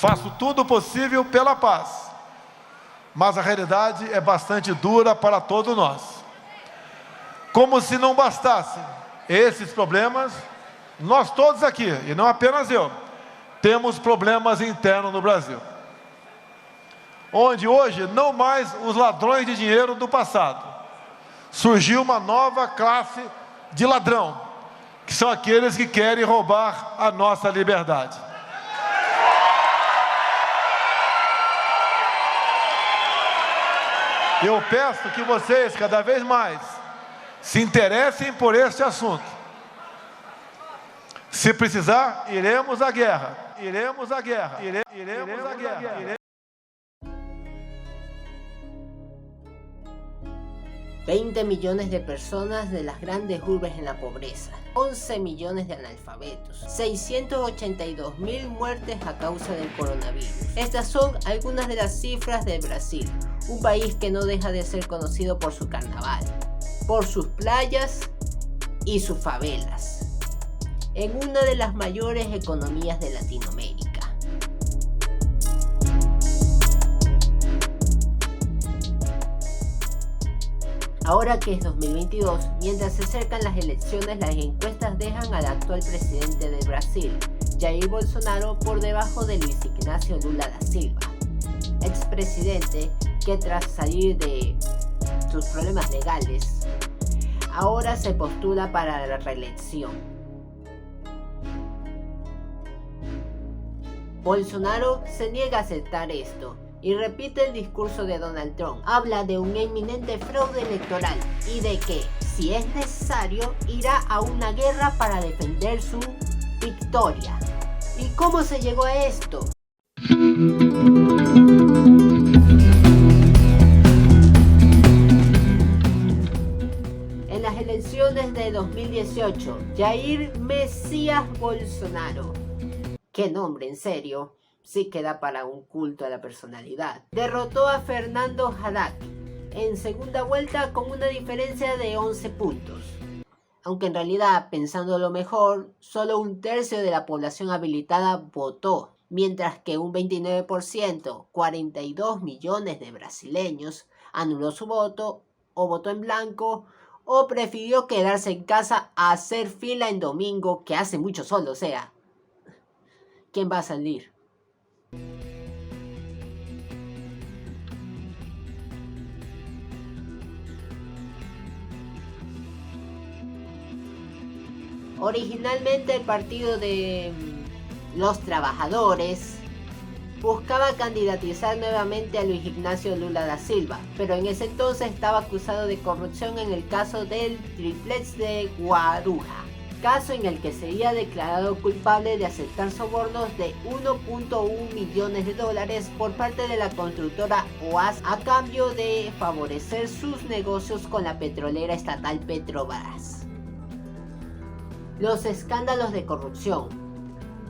Faço tudo o possível pela paz, mas a realidade é bastante dura para todos nós. Como se não bastassem esses problemas, nós todos aqui, e não apenas eu, temos problemas internos no Brasil, onde hoje não mais os ladrões de dinheiro do passado. Surgiu uma nova classe de ladrão, que são aqueles que querem roubar a nossa liberdade. Eu peço que vocês, cada vez mais, se interessem por este assunto. Se precisar, iremos à guerra. Iremos à guerra. Iremos à guerra. 20 millones de personas de las grandes urbes en la pobreza, 11 millones de analfabetos, 682.000 muertes a causa del coronavirus. Estas son algunas de las cifras de Brasil, un país que no deja de ser conocido por su carnaval, por sus playas y sus favelas, en una de las mayores economías de Latinoamérica. Ahora que es 2022, mientras se acercan las elecciones, las encuestas dejan al actual presidente de Brasil, Jair Bolsonaro, por debajo de Luis Ignacio Lula da Silva, expresidente que tras salir de sus problemas legales, ahora se postula para la reelección. Bolsonaro se niega a aceptar esto y repite el discurso de Donald Trump. Habla de un inminente fraude electoral y de que, si es necesario, irá a una guerra para defender su victoria. ¿Y cómo se llegó a esto? En las elecciones de 2018, Jair Mesías Bolsonaro, qué nombre, en serio, sí queda para un culto a la personalidad, derrotó a Fernando Haddad en segunda vuelta con una diferencia de 11 puntos. Aunque en realidad, pensándolo mejor, solo un tercio de la población habilitada votó, mientras que un 29%, 42 millones de brasileños, anuló su voto, o votó en blanco, o prefirió quedarse en casa a hacer fila en domingo, que hace mucho sol, o sea, ¿quién va a salir? Originalmente el partido de los trabajadores buscaba candidatizar nuevamente a Luis Ignacio Lula da Silva, pero en ese entonces estaba acusado de corrupción en el caso del triplex de Guarujá, caso en el que sería declarado culpable de aceptar sobornos de 1.1 millones de dólares por parte de la constructora OAS a cambio de favorecer sus negocios con la petrolera estatal Petrobras. Los escándalos de corrupción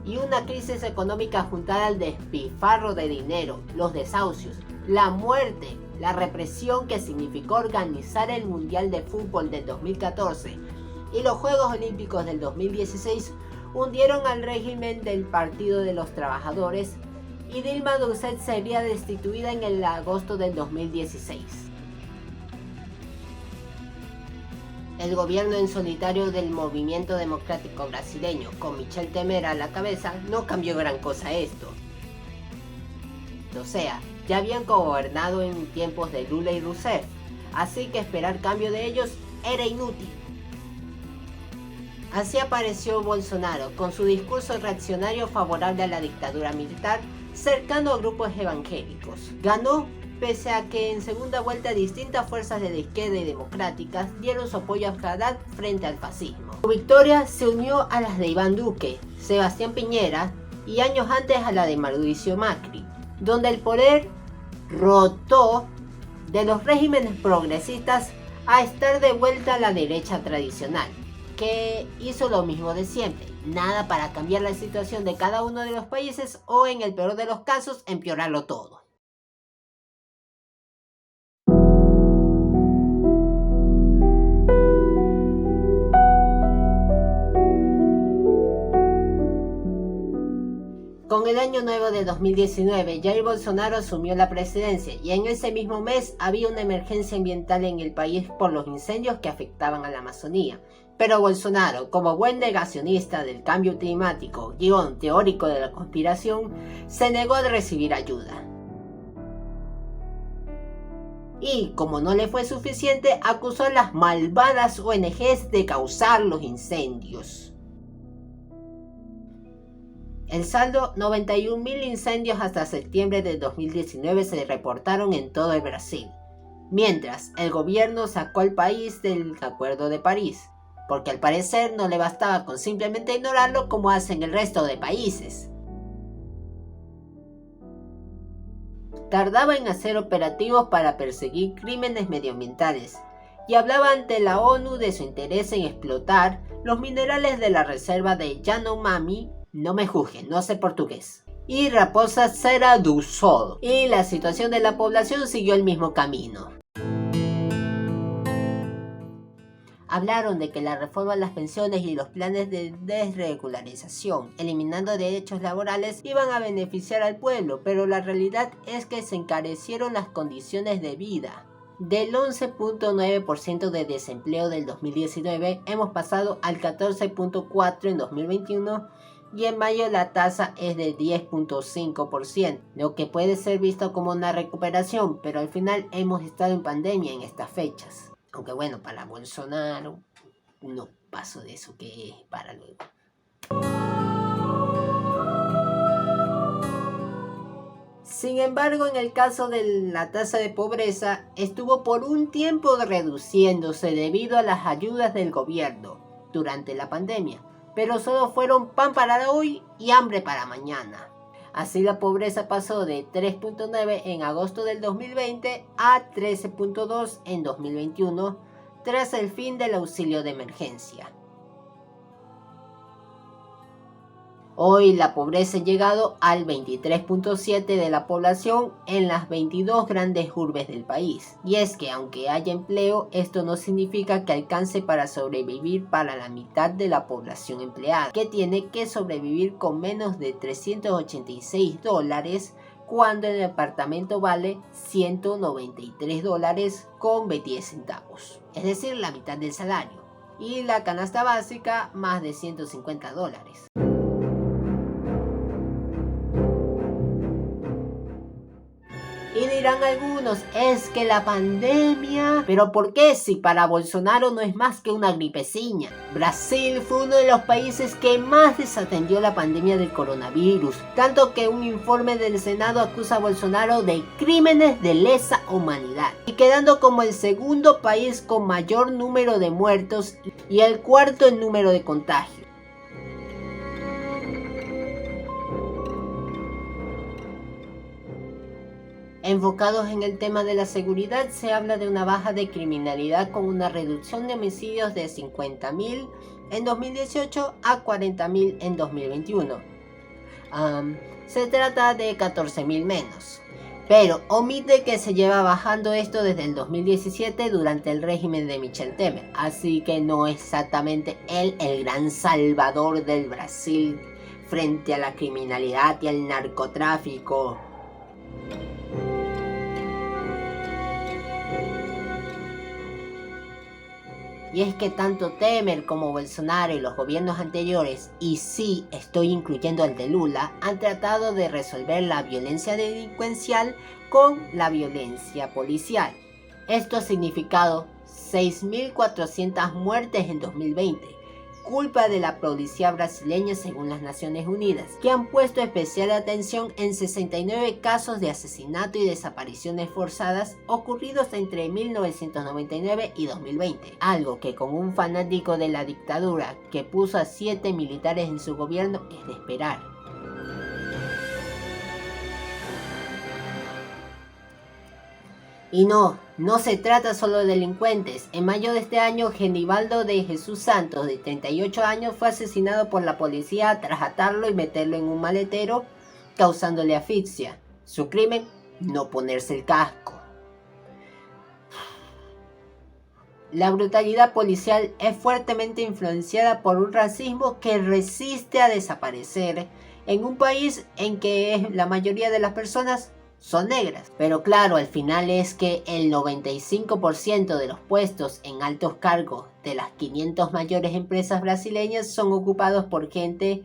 y una crisis económica juntada al despilfarro de dinero, los desahucios, la muerte, la represión que significó organizar el Mundial de Fútbol del 2014 y los Juegos Olímpicos del 2016 hundieron al régimen del Partido de los Trabajadores y Dilma Rousseff sería destituida en el agosto del 2016. El gobierno en solitario del Movimiento Democrático Brasileño, con Michel Temer a la cabeza, no cambió gran cosa esto. O sea, ya habían gobernado en tiempos de Lula y Rousseff, así que esperar cambio de ellos era inútil. Así apareció Bolsonaro, con su discurso reaccionario favorable a la dictadura militar, cercano a grupos evangélicos. Ganó pese a que en segunda vuelta distintas fuerzas de la izquierda y democráticas dieron su apoyo a Haddad frente al fascismo. Su victoria se unió a las de Iván Duque, Sebastián Piñera y años antes a la de Mauricio Macri, donde el poder rotó de los regímenes progresistas a estar de vuelta a la derecha tradicional, que hizo lo mismo de siempre, nada para cambiar la situación de cada uno de los países o, en el peor de los casos, empeorarlo todo. Con Con el año nuevo de 2019, Jair Bolsonaro asumió la presidencia y en ese mismo mes había una emergencia ambiental en el país por los incendios que afectaban a la Amazonía. Pero Bolsonaro, como buen negacionista del cambio climático, teórico de la conspiración, se negó a recibir ayuda. Y, como no le fue suficiente, acusó a las malvadas ONGs de causar los incendios. El saldo: 91.000 incendios hasta septiembre de 2019 se reportaron en todo el Brasil, mientras el gobierno sacó al país del Acuerdo de París, porque al parecer no le bastaba con simplemente ignorarlo como hacen el resto de países. Tardaba en hacer operativos para perseguir crímenes medioambientales y hablaba ante la ONU de su interés en explotar los minerales de la reserva de Yanomami. No me juzguen, no sé portugués. Y Raposa Serra do Sol. Y la situación de la población siguió el mismo camino. Hablaron de que la reforma a las pensiones y los planes de desregularización, eliminando derechos laborales, iban a beneficiar al pueblo, pero la realidad es que se encarecieron las condiciones de vida. Del 11.9% de desempleo del 2019 hemos pasado al 14.4% en 2021 y en mayo la tasa es de 10.5%, lo que puede ser visto como una recuperación, pero al final hemos estado en pandemia en estas fechas. Aunque bueno, para Bolsonaro no paso de eso, que es para luego. Sin embargo, en el caso de la tasa de pobreza, estuvo por un tiempo reduciéndose debido a las ayudas del gobierno durante la pandemia, pero solo fueron pan para hoy y hambre para mañana. Así la pobreza pasó de 3.9 en agosto del 2020 a 13.2 en 2021 tras el fin del auxilio de emergencia. Hoy la pobreza ha llegado al 23.7% de la población en las 22 grandes urbes del país. Y es que aunque haya empleo, esto no significa que alcance para sobrevivir para la mitad de la población empleada, que tiene que sobrevivir con menos de $386 cuando el departamento vale $193 con 10 centavos, es decir, la mitad del salario, y la canasta básica más de $150. Y dirán algunos, es que la pandemia... ¿Pero por qué si para Bolsonaro no es más que una gripeciña? Brasil fue uno de los países que más desatendió la pandemia del coronavirus, tanto que un informe del Senado acusa a Bolsonaro de crímenes de lesa humanidad, y quedando como el segundo país con mayor número de muertos y el cuarto en número de contagios. Enfocados en el tema de la seguridad, se habla de una baja de criminalidad con una reducción de homicidios de 50.000 en 2018 a 40.000 en 2021. Se trata de 14.000 menos. Pero omite que se lleva bajando esto desde el 2017 durante el régimen de Michel Temer. Así que no exactamente él el gran salvador del Brasil frente a la criminalidad y al narcotráfico. Y es que tanto Temer como Bolsonaro y los gobiernos anteriores, y sí estoy incluyendo al de Lula, han tratado de resolver la violencia delincuencial con la violencia policial. Esto ha significado 6.400 muertes en 2020, culpa de la policía brasileña según las Naciones Unidas, que han puesto especial atención en 69 casos de asesinato y desapariciones forzadas ocurridos entre 1999 y 2020, algo que con un fanático de la dictadura que puso a 7 militares en su gobierno es de esperar. Y no se trata solo de delincuentes. En mayo de este año, Genibaldo de Jesús Santos, de 38 años, fue asesinado por la policía tras atarlo y meterlo en un maletero, causándole asfixia. Su crimen: no ponerse el casco. La brutalidad policial es fuertemente influenciada por un racismo que resiste a desaparecer en un país en que la mayoría de las personas son negras. Pero claro, al final es que el 95% de los puestos en altos cargos de las 500 mayores empresas brasileñas son ocupados por gente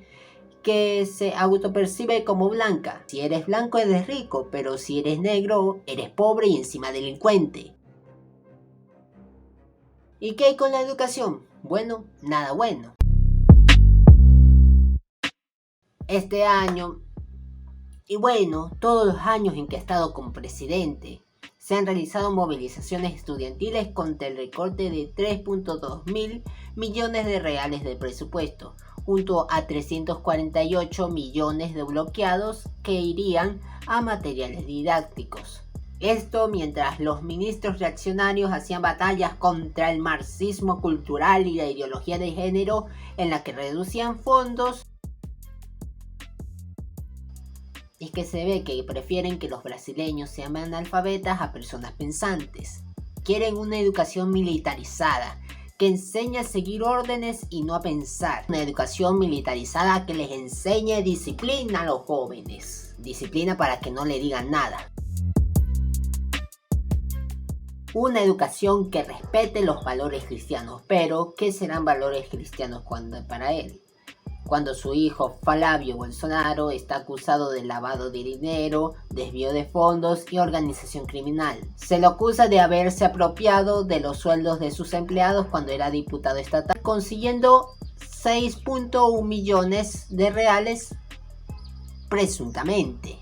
que se autopercibe como blanca. Si eres blanco eres rico, pero si eres negro eres pobre y encima delincuente. ¿Y qué hay con la educación? Bueno, nada bueno. Este año, y bueno, todos los años en que he estado como presidente, se han realizado movilizaciones estudiantiles contra el recorte de 3.2 mil millones de reales del presupuesto, junto a 348 millones de bloqueados que irían a materiales didácticos. Esto mientras los ministros reaccionarios hacían batallas contra el marxismo cultural y la ideología de género en la que reducían fondos. Es que se ve que prefieren que los brasileños sean analfabetas a personas pensantes. Quieren una educación militarizada, que enseñe a seguir órdenes y no a pensar. Una educación militarizada que les enseñe disciplina a los jóvenes. Disciplina para que no le digan nada. Una educación que respete los valores cristianos. Pero, ¿qué serán valores cristianos para él? Cuando su hijo Flavio Bolsonaro está acusado de lavado de dinero, desvío de fondos y organización criminal. Se lo acusa de haberse apropiado de los sueldos de sus empleados cuando era diputado estatal, consiguiendo 6.1 millones de reales presuntamente.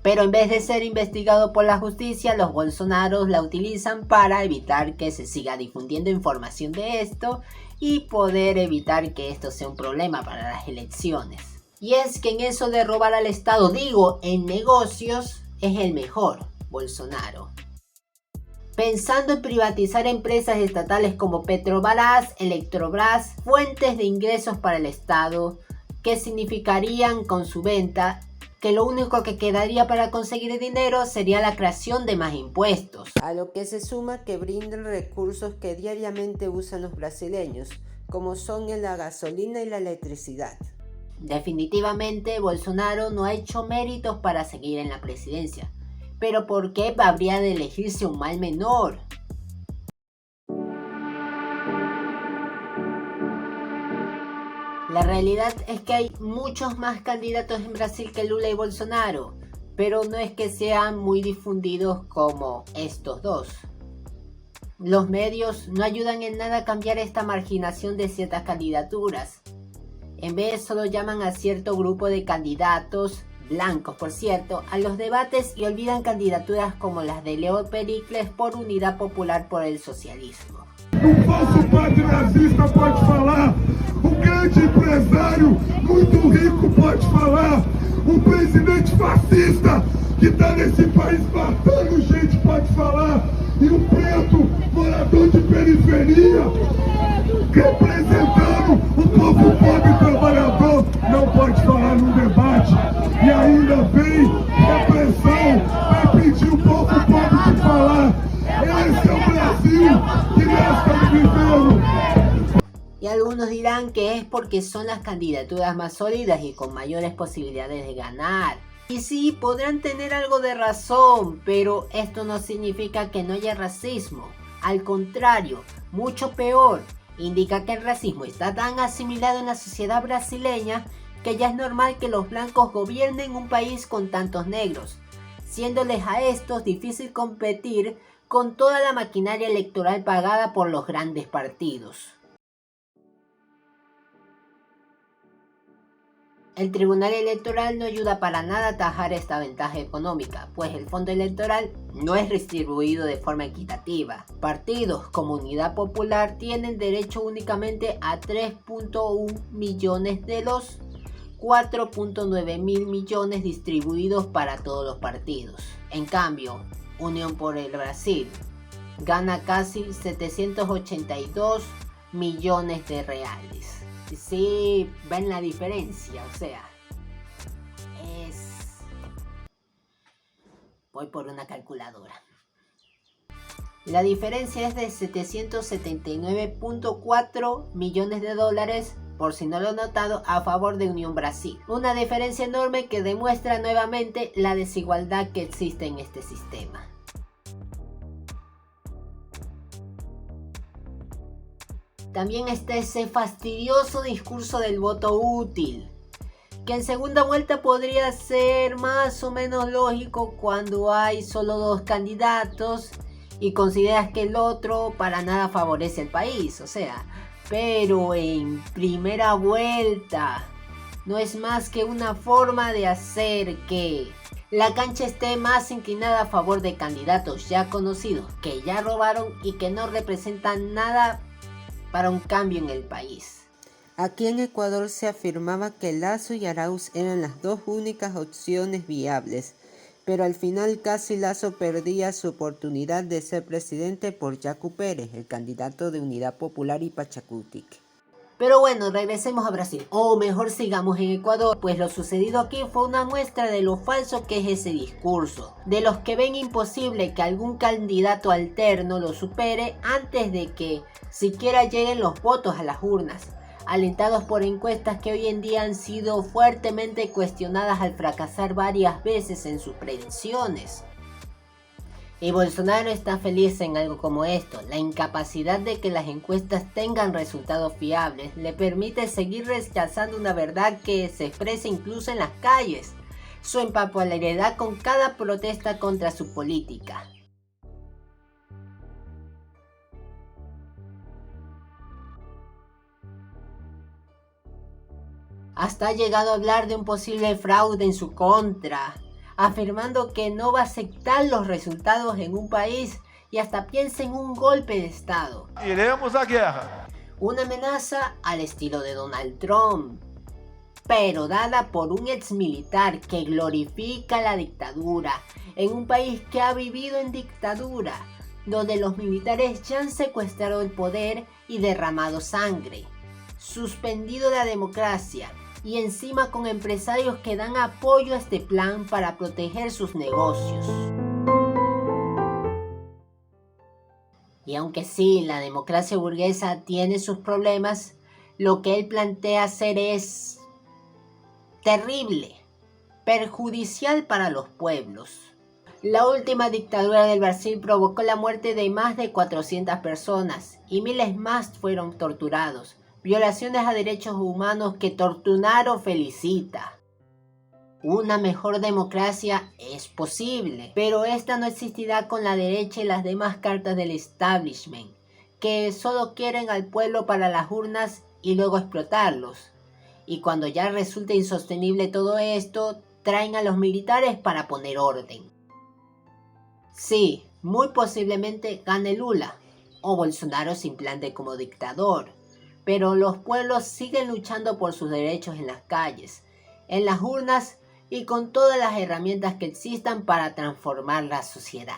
Pero en vez de ser investigado por la justicia, los Bolsonaros la utilizan para evitar que se siga difundiendo información de esto y poder evitar que esto sea un problema para las elecciones. Y es que en eso de robar al Estado, digo, en negocios, es el mejor, Bolsonaro. Pensando en privatizar empresas estatales como Petrobras, Electrobras, fuentes de ingresos para el Estado, que significarían con su venta que lo único que quedaría para conseguir dinero sería la creación de más impuestos. A lo que se suma que brindan recursos que diariamente usan los brasileños, como son la gasolina y la electricidad. Definitivamente Bolsonaro no ha hecho méritos para seguir en la presidencia. Pero ¿por qué habría de elegirse un mal menor? La realidad es que hay muchos más candidatos en Brasil que Lula y Bolsonaro, pero no es que sean muy difundidos como estos dos. Los medios no ayudan en nada a cambiar esta marginación de ciertas candidaturas. En vez solo llaman a cierto grupo de candidatos, blancos por cierto, a los debates y olvidan candidaturas como las de Leo Pericles por Unidad Popular por el Socialismo. Um falso padre nazista pode falar, grande empresário muito rico pode falar, presidente fascista que está nesse país matando gente pode falar, e preto morador de periferia representando o povo pobre e trabalhador não pode falar num debate, e ainda vem repressão, vai pedir o povo pobre de falar. Esse é o Brasil que nós estamos vivendo. Y algunos dirán que es porque son las candidaturas más sólidas y con mayores posibilidades de ganar. Y sí, podrán tener algo de razón, pero esto no significa que no haya racismo. Al contrario, mucho peor, indica que el racismo está tan asimilado en la sociedad brasileña que ya es normal que los blancos gobiernen un país con tantos negros, siéndoles a estos difícil competir con toda la maquinaria electoral pagada por los grandes partidos. El Tribunal Electoral no ayuda para nada a atajar esta ventaja económica, pues el fondo electoral no es distribuido de forma equitativa. Partidos como Unidad Popular tienen derecho únicamente a 3.1 millones de los 4.9 mil millones distribuidos para todos los partidos. En cambio, Unión por el Brasil gana casi 782 millones de reales. Sí, ven la diferencia, o sea, voy por una calculadora. La diferencia es de 779.4 millones de dólares por si no lo han notado, a favor de Unión Brasil. Una diferencia enorme que demuestra nuevamente la desigualdad que existe en este sistema. También está ese fastidioso discurso del voto útil, que en segunda vuelta podría ser más o menos lógico cuando hay solo 2 candidatos y consideras que el otro para nada favorece al país, pero en primera vuelta no es más que una forma de hacer que la cancha esté más inclinada a favor de candidatos ya conocidos, que ya robaron y que no representan nada para un cambio en el país. Aquí en Ecuador se afirmaba que Lasso y Arauz eran las 2 únicas opciones viables, pero al final casi Lasso perdía su oportunidad de ser presidente por Yacu Pérez, el candidato de Unidad Popular y Pachacutic. Pero bueno, regresemos a Brasil, o mejor sigamos en Ecuador, pues lo sucedido aquí fue una muestra de lo falso que es ese discurso, de los que ven imposible que algún candidato alterno lo supere antes de que siquiera lleguen los votos a las urnas, alentados por encuestas que hoy en día han sido fuertemente cuestionadas al fracasar varias veces en sus predicciones. Y Bolsonaro está feliz en algo como esto. La incapacidad de que las encuestas tengan resultados fiables le permite seguir rechazando una verdad que se expresa incluso en las calles, su impopularidad con cada protesta contra su política. Hasta ha llegado a hablar de un posible fraude en su contra, afirmando que no va a aceptar los resultados en un país y hasta piensa en un golpe de estado. Iremos à guerra. Una amenaza al estilo de Donald Trump, pero dada por un ex militar que glorifica la dictadura en un país que ha vivido en dictadura, donde los militares ya han secuestrado el poder y derramado sangre, suspendido la democracia, y encima con empresarios que dan apoyo a este plan para proteger sus negocios. Y aunque sí, la democracia burguesa tiene sus problemas, lo que él plantea hacer es terrible, perjudicial para los pueblos. La última dictadura del Brasil provocó la muerte de más de 400 personas y miles más fueron torturados. Violaciones a derechos humanos que Tortunaro felicita. Una mejor democracia es posible, pero esta no existirá con la derecha y las demás cartas del establishment, que solo quieren al pueblo para las urnas y luego explotarlos. Y cuando ya resulte insostenible todo esto, traen a los militares para poner orden. Sí, muy posiblemente gane Lula, o Bolsonaro se implante como dictador. Pero los pueblos siguen luchando por sus derechos en las calles, en las urnas y con todas las herramientas que existan para transformar la sociedad.